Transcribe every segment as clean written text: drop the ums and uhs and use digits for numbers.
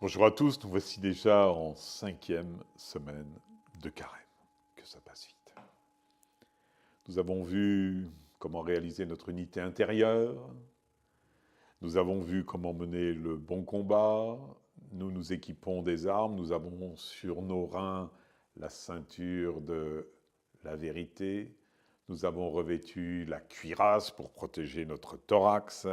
Bonjour à tous, nous voici déjà en 5e semaine de carême. Que ça passe vite. Nous avons vu comment réaliser notre unité intérieure. Nous avons vu comment mener le bon combat. Nous nous équipons des armes. Nous avons sur nos reins la ceinture de la vérité. Nous avons revêtu la cuirasse pour protéger notre thorax.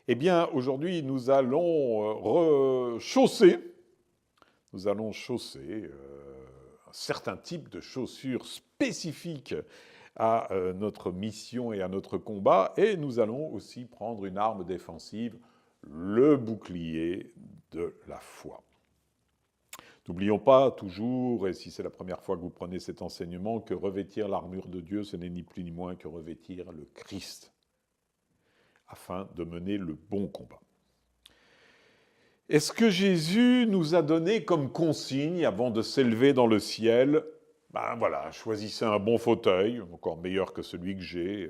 Eh bien, aujourd'hui, nous allons chausser un certain type de chaussures spécifiques à notre mission et à notre combat, et nous allons aussi prendre une arme défensive, le bouclier de la foi. N'oublions pas toujours, et si c'est la première fois que vous prenez cet enseignement, que revêtir l'armure de Dieu, ce n'est ni plus ni moins que revêtir le Christ, afin de mener le bon combat. Est-ce que Jésus nous a donné comme consigne, avant de s'élever dans le ciel, choisissez un bon fauteuil, encore meilleur que celui que j'ai,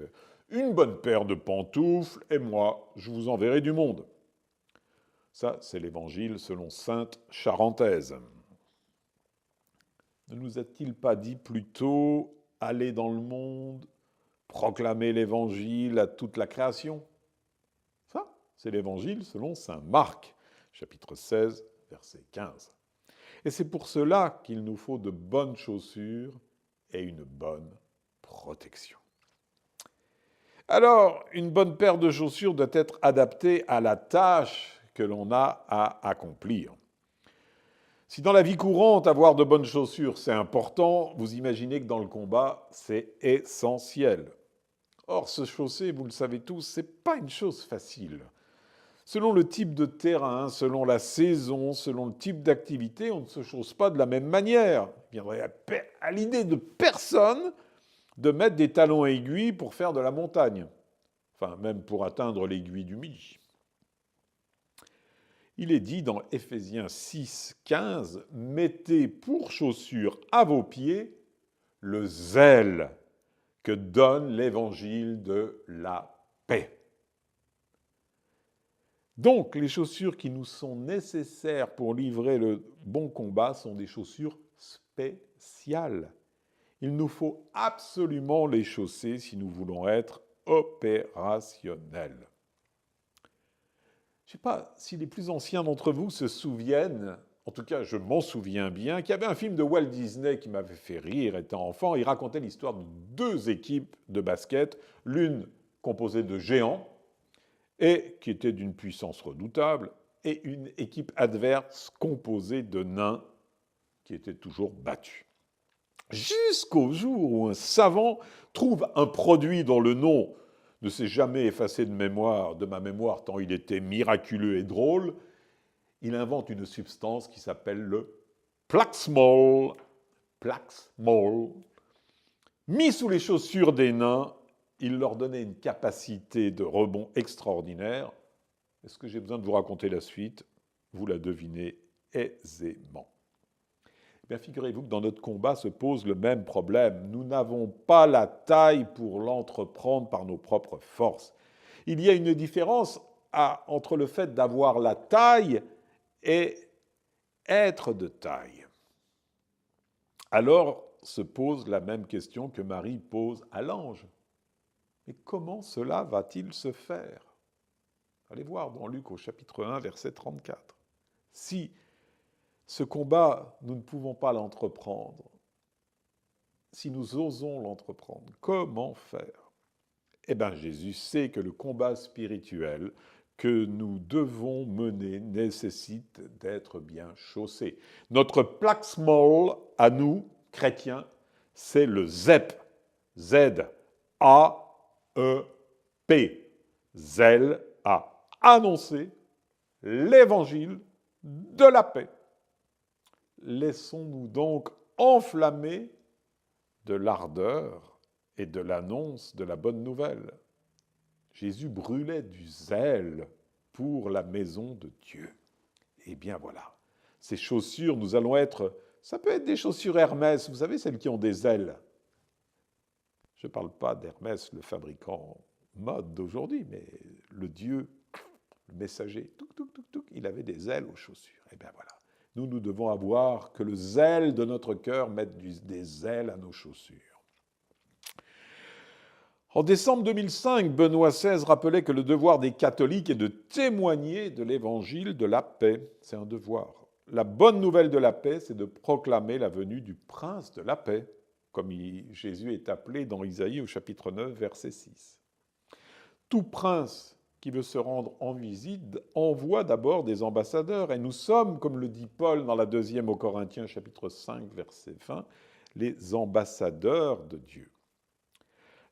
une bonne paire de pantoufles, et moi, je vous enverrai du monde. Ça, c'est l'évangile selon sainte Charentaise. Ne nous a-t-il pas dit plutôt « aller dans le monde, proclamer l'évangile à toute la création » ? Ça, c'est l'évangile selon saint Marc, chapitre 16, verset 15. Et c'est pour cela qu'il nous faut de bonnes chaussures et une bonne protection. Alors, une bonne paire de chaussures doit être adaptée à la tâche que l'on a à accomplir. Si dans la vie courante, avoir de bonnes chaussures, c'est important, vous imaginez que dans le combat, c'est essentiel. Or, se chausser, vous le savez tous, c'est pas une chose facile. Selon le type de terrain, selon la saison, selon le type d'activité, on ne se chausse pas de la même manière. Il viendrait à l'idée de personne de mettre des talons aiguilles pour faire de la montagne. Enfin, même pour atteindre l'aiguille du midi. Il est dit dans Éphésiens 6, 15, « Mettez pour chaussure à vos pieds le zèle que donne l'évangile de la paix. » Donc, les chaussures qui nous sont nécessaires pour livrer le bon combat sont des chaussures spéciales. Il nous faut absolument les chausser si nous voulons être opérationnels. Je ne sais pas si les plus anciens d'entre vous se souviennent, en tout cas je m'en souviens bien, qu'il y avait un film de Walt Disney qui m'avait fait rire étant enfant. Il racontait l'histoire de deux équipes de basket, l'une composée de géants, et qui était d'une puissance redoutable, et une équipe adverse composée de nains qui étaient toujours battus. Jusqu'au jour où un savant trouve un produit dont le nom ne s'est jamais effacé de ma mémoire tant il était miraculeux et drôle. Il invente une substance qui s'appelle le Plaxmol. Plaxmol. Mis sous les chaussures des nains, il leur donnait une capacité de rebond extraordinaire. Est-ce que j'ai besoin de vous raconter la suite ? Vous la devinez aisément. Eh bien, figurez-vous que dans notre combat se pose le même problème. Nous n'avons pas la taille pour l'entreprendre par nos propres forces. Il y a une différence entre le fait d'avoir la taille et être de taille. Alors se pose la même question que Marie pose à l'ange. Mais comment cela va-t-il se faire ? Allez voir dans Luc au chapitre 1, verset 34. Si ce combat, nous ne pouvons pas l'entreprendre, si nous osons l'entreprendre, comment faire ? Eh bien, Jésus sait que le combat spirituel que nous devons mener nécessite d'être bien chaussé. Notre plaxmol, à nous, chrétiens, c'est le ZEP. Z-A-E-P. Zèle à annoncer l'évangile de la paix. Laissons-nous donc enflammer de l'ardeur et de l'annonce de la bonne nouvelle. Jésus brûlait du zèle pour la maison de Dieu. Eh bien voilà, ces chaussures, nous allons être... Ça peut être des chaussures Hermès, vous savez, celles qui ont des ailes. Je ne parle pas d'Hermès, le fabricant mode d'aujourd'hui, mais le Dieu, le messager, il avait des ailes aux chaussures. Eh bien voilà. nous devons avoir que le zèle de notre cœur mette des ailes à nos chaussures. En décembre 2005, Benoît XVI rappelait que le devoir des catholiques est de témoigner de l'évangile de la paix. C'est un devoir. La bonne nouvelle de la paix, c'est de proclamer la venue du prince de la paix, comme Jésus est appelé dans Isaïe au chapitre 9, verset 6. Tout prince qui veut se rendre en visite envoie d'abord des ambassadeurs, et nous sommes, comme le dit Paul dans la deuxième aux Corinthiens, chapitre 5, verset 20, les ambassadeurs de Dieu.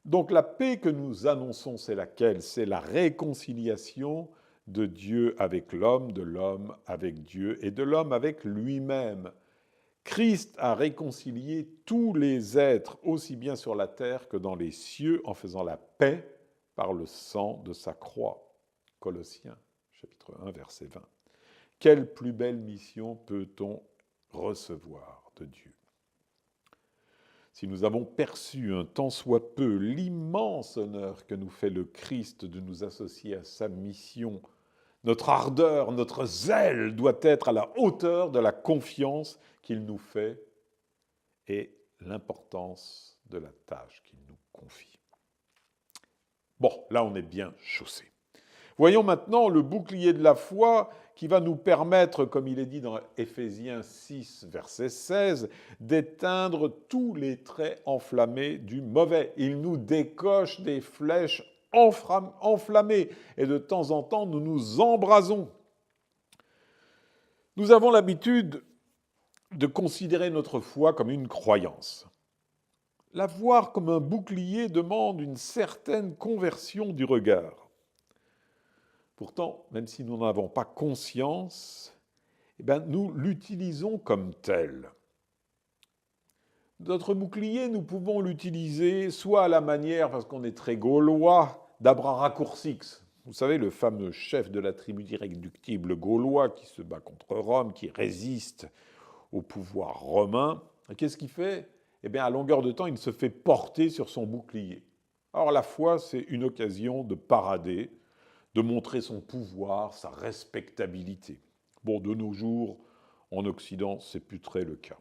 Donc la paix que nous annonçons, c'est laquelle? C'est la réconciliation de Dieu avec l'homme, de l'homme avec Dieu et de l'homme avec lui-même. Christ a réconcilié tous les êtres, aussi bien sur la terre que dans les cieux, en faisant la paix par le sang de sa croix. Colossiens, chapitre 1, verset 20. Quelle plus belle mission peut-on recevoir de Dieu? Si nous avons perçu un tant soit peu l'immense honneur que nous fait le Christ de nous associer à sa mission, notre ardeur, notre zèle doit être à la hauteur de la confiance qu'il nous fait et l'importance de la tâche qu'il nous confie. Bon, là on est bien chaussé. Voyons maintenant le bouclier de la foi qui va nous permettre, comme il est dit dans Éphésiens 6, verset 16, d'éteindre tous les traits enflammés du mauvais. Il nous décoche des flèches enflammées et de temps en temps nous nous embrasons. Nous avons l'habitude de considérer notre foi comme une croyance. La voir comme un bouclier demande une certaine conversion du regard. Pourtant, même si nous n'en avons pas conscience, nous l'utilisons comme tel. Notre bouclier, nous pouvons l'utiliser soit à la manière, parce qu'on est très gaulois, d'Abraracourcix. Vous savez, le fameux chef de la tribu d'irréductibles gaulois qui se bat contre Rome, qui résiste au pouvoir romain. Et qu'est-ce qu'il fait? À longueur de temps, il se fait porter sur son bouclier. Alors la foi, c'est une occasion de parader, de montrer son pouvoir, sa respectabilité. Bon, de nos jours, en Occident, c'est plus très le cas.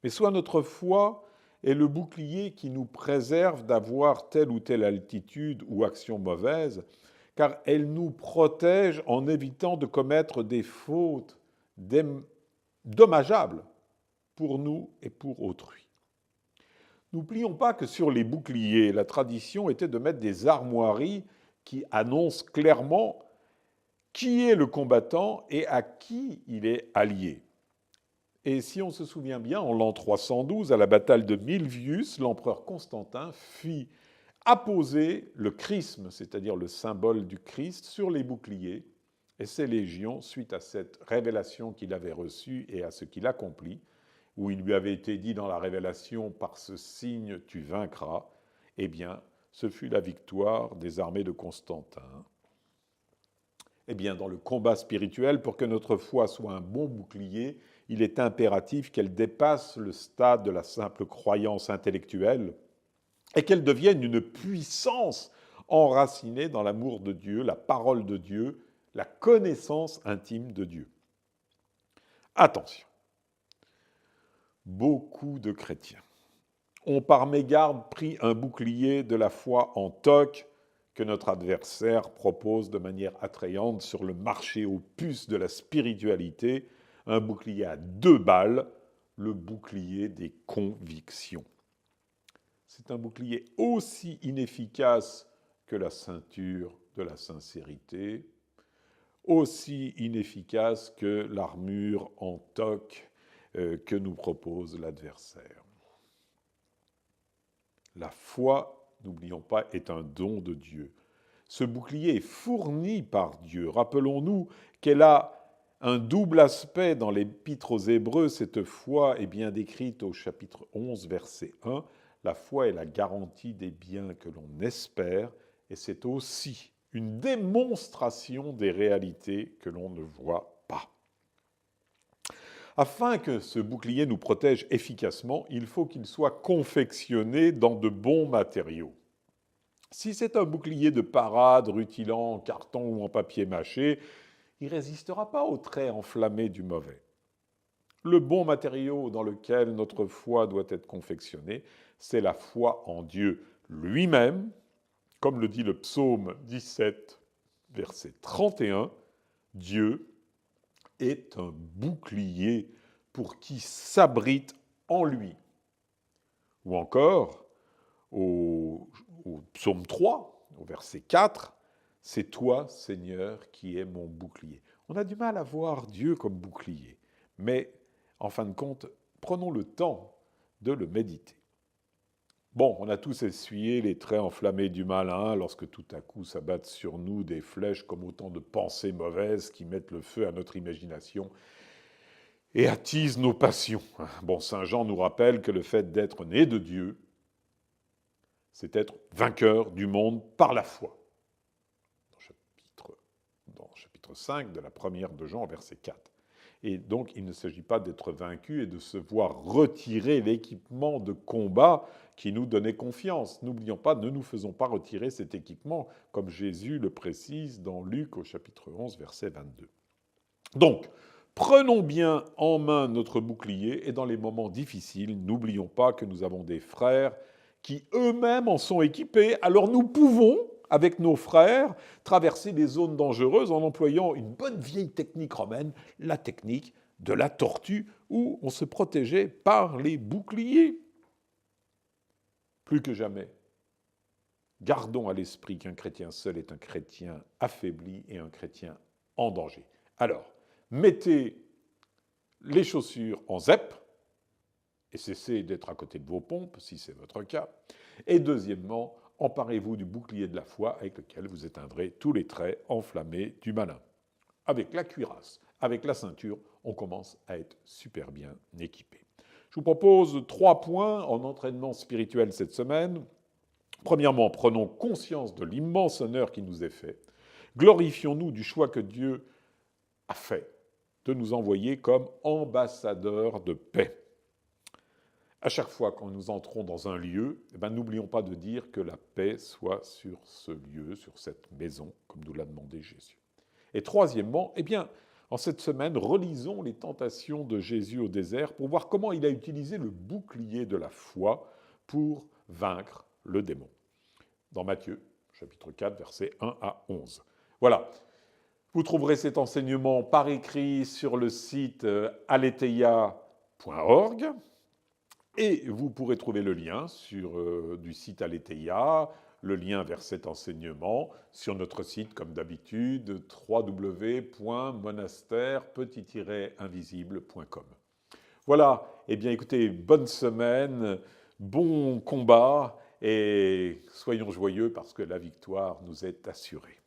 Mais soit notre foi est le bouclier qui nous préserve d'avoir telle ou telle altitude ou action mauvaise, car elle nous protège en évitant de commettre des fautes dommageables pour nous et pour autrui. N'oublions pas que sur les boucliers, la tradition était de mettre des armoiries qui annonce clairement qui est le combattant et à qui il est allié. Et si on se souvient bien, en l'an 312, à la bataille de Milvius, l'empereur Constantin fit apposer le chrisme, c'est-à-dire le symbole du Christ, sur les boucliers. Et ses légions, suite à cette révélation qu'il avait reçue et à ce qu'il accomplit, où il lui avait été dit dans la révélation « par ce signe tu vaincras », ce fut la victoire des armées de Constantin. Dans le combat spirituel, pour que notre foi soit un bon bouclier, il est impératif qu'elle dépasse le stade de la simple croyance intellectuelle et qu'elle devienne une puissance enracinée dans l'amour de Dieu, la parole de Dieu, la connaissance intime de Dieu. Attention, beaucoup de chrétiens ont par mégarde pris un bouclier de la foi en toc que notre adversaire propose de manière attrayante sur le marché aux puces de la spiritualité, un bouclier à 2 balles, le bouclier des convictions. C'est un bouclier aussi inefficace que la ceinture de la sincérité, aussi inefficace que l'armure en toc que nous propose l'adversaire. La foi, n'oublions pas, est un don de Dieu. Ce bouclier est fourni par Dieu. Rappelons-nous qu'elle a un double aspect dans l'Épître aux Hébreux. Cette foi est bien décrite au chapitre 11, verset 1. La foi est la garantie des biens que l'on espère, et c'est aussi une démonstration des réalités que l'on ne voit pas. Afin que ce bouclier nous protège efficacement, il faut qu'il soit confectionné dans de bons matériaux. Si c'est un bouclier de parade rutilant en carton ou en papier mâché, il ne résistera pas aux traits enflammés du mauvais. Le bon matériau dans lequel notre foi doit être confectionnée, c'est la foi en Dieu lui-même, comme le dit le psaume 17, verset 31, Dieu est un bouclier pour qui s'abrite en lui. Ou encore, au psaume 3, au verset 4, c'est toi, Seigneur, qui es mon bouclier. On a du mal à voir Dieu comme bouclier, mais en fin de compte, prenons le temps de le méditer. Bon, on a tous essuyé les traits enflammés du malin lorsque tout à coup s'abattent sur nous des flèches comme autant de pensées mauvaises qui mettent le feu à notre imagination et attisent nos passions. Bon, Saint Jean nous rappelle que le fait d'être né de Dieu, c'est être vainqueur du monde par la foi. Dans le chapitre 5 de la première de Jean, verset 4. Et donc, il ne s'agit pas d'être vaincu et de se voir retirer l'équipement de combat qui nous donnait confiance. N'oublions pas, ne nous faisons pas retirer cet équipement, comme Jésus le précise dans Luc au chapitre 11, verset 22. Donc, prenons bien en main notre bouclier et dans les moments difficiles, n'oublions pas que nous avons des frères qui eux-mêmes en sont équipés. Alors nous pouvons, avec nos frères, traverser des zones dangereuses en employant une bonne vieille technique romaine, la technique de la tortue, où on se protégeait par les boucliers. Plus que jamais, gardons à l'esprit qu'un chrétien seul est un chrétien affaibli et un chrétien en danger. Alors, mettez les chaussures en ZEP, et cessez d'être à côté de vos pompes, si c'est votre cas. Et deuxièmement, emparez-vous du bouclier de la foi avec lequel vous éteindrez tous les traits enflammés du malin. Avec la cuirasse, avec la ceinture, on commence à être super bien équipé. Je vous propose 3 points en entraînement spirituel cette semaine. Premièrement, prenons conscience de l'immense honneur qui nous est fait. Glorifions-nous du choix que Dieu a fait de nous envoyer comme ambassadeurs de paix. À chaque fois que nous entrons dans un lieu, n'oublions pas de dire que la paix soit sur ce lieu, sur cette maison, comme nous l'a demandé Jésus. Et troisièmement, en cette semaine, relisons les tentations de Jésus au désert pour voir comment il a utilisé le bouclier de la foi pour vaincre le démon. Dans Matthieu, chapitre 4, versets 1 à 11. Voilà. Vous trouverez cet enseignement par écrit sur le site aletheia.org. Et vous pourrez trouver le lien du site Aletheia, le lien vers cet enseignement sur notre site, comme d'habitude, www.monastère-invisible.com. Voilà, écoutez, bonne semaine, bon combat, et soyons joyeux parce que la victoire nous est assurée.